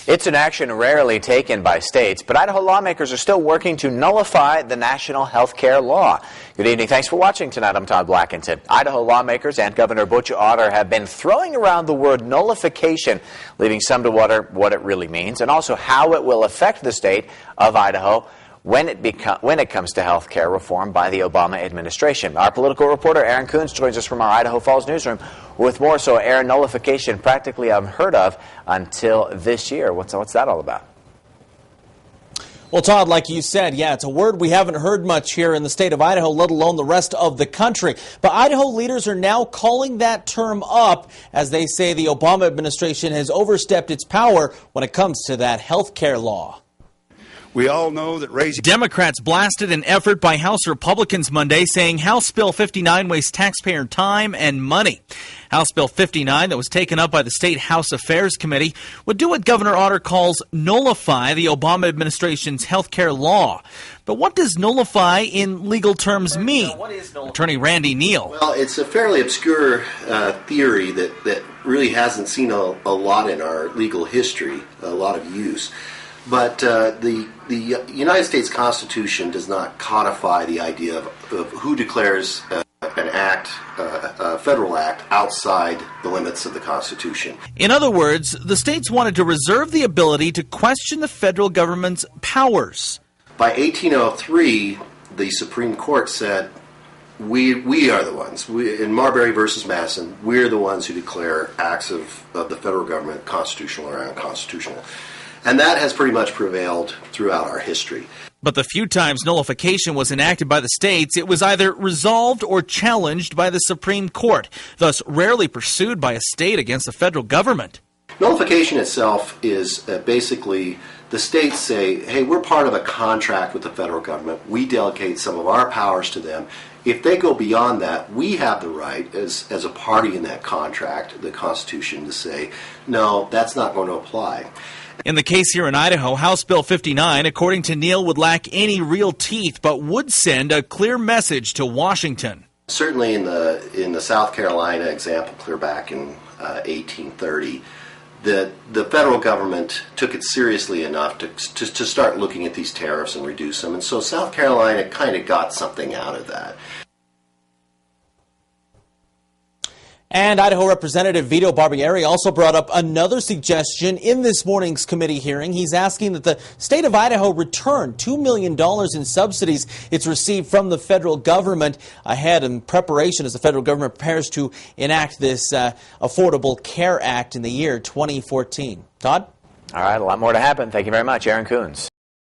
It's an action rarely taken by states, but Idaho lawmakers are still working to nullify the national health care law. Good evening. Thanks for watching tonight. I'm Todd Blackington. Idaho lawmakers and Governor Butch Otter have been throwing around the word nullification, leaving some to wonder what it really means and also how it will affect the state of Idaho when it comes to health care reform by the Obama administration. Our political reporter Aaron Coons joins us from our Idaho Falls newsroom with more. So, Aaron, nullification practically unheard of until this year. What's that all about? Well, Todd, like you said, yeah, it's a word we haven't heard much here in the state of Idaho, let alone the rest of the country. But Idaho leaders are now calling that term up as they say the Obama administration has overstepped its power when it comes to that health care law. We all know that raising... Democrats blasted an effort by House Republicans Monday saying House Bill 59 wastes taxpayer time and money. House Bill 59, that was taken up by the State House Affairs Committee, would do what Governor Otter calls nullify the Obama administration's health care law. But what does nullify in legal terms mean? Attorney Randy Neal. Well, it's a fairly obscure theory that really hasn't seen a lot in our legal history, a lot of use. But the United States Constitution does not codify the idea of who declares an act, a federal act, outside the limits of the Constitution. In other words, the states wanted to reserve the ability to question the federal government's powers. By 1803, the Supreme Court said, we are the ones, in Marbury versus Madison, we're the ones who declare acts of the federal government constitutional or unconstitutional. And that has pretty much prevailed throughout our history. But the few times nullification was enacted by the states, it was either resolved or challenged by the Supreme Court, thus rarely pursued by a state against the federal government. Nullification itself is basically the states say, hey, we're part of a contract with the federal government. We delegate some of our powers to them. If they go beyond that, we have the right as a party in that contract, the Constitution, to say, no, that's not going to apply. In the case here in Idaho, House Bill 59, according to Neal, would lack any real teeth, but would send a clear message to Washington. Certainly in the South Carolina example, clear back in 1830, the federal government took it seriously enough to start looking at these tariffs and reduce them. And so South Carolina kind of got something out of that. And Idaho Representative Vito Barbieri also brought up another suggestion in this morning's committee hearing. He's asking that the state of Idaho return $2 million in subsidies it's received from the federal government ahead in preparation as the federal government prepares to enact this Affordable Care Act in the year 2014. Todd? All right, a lot more to happen. Thank you very much, Aaron Coons.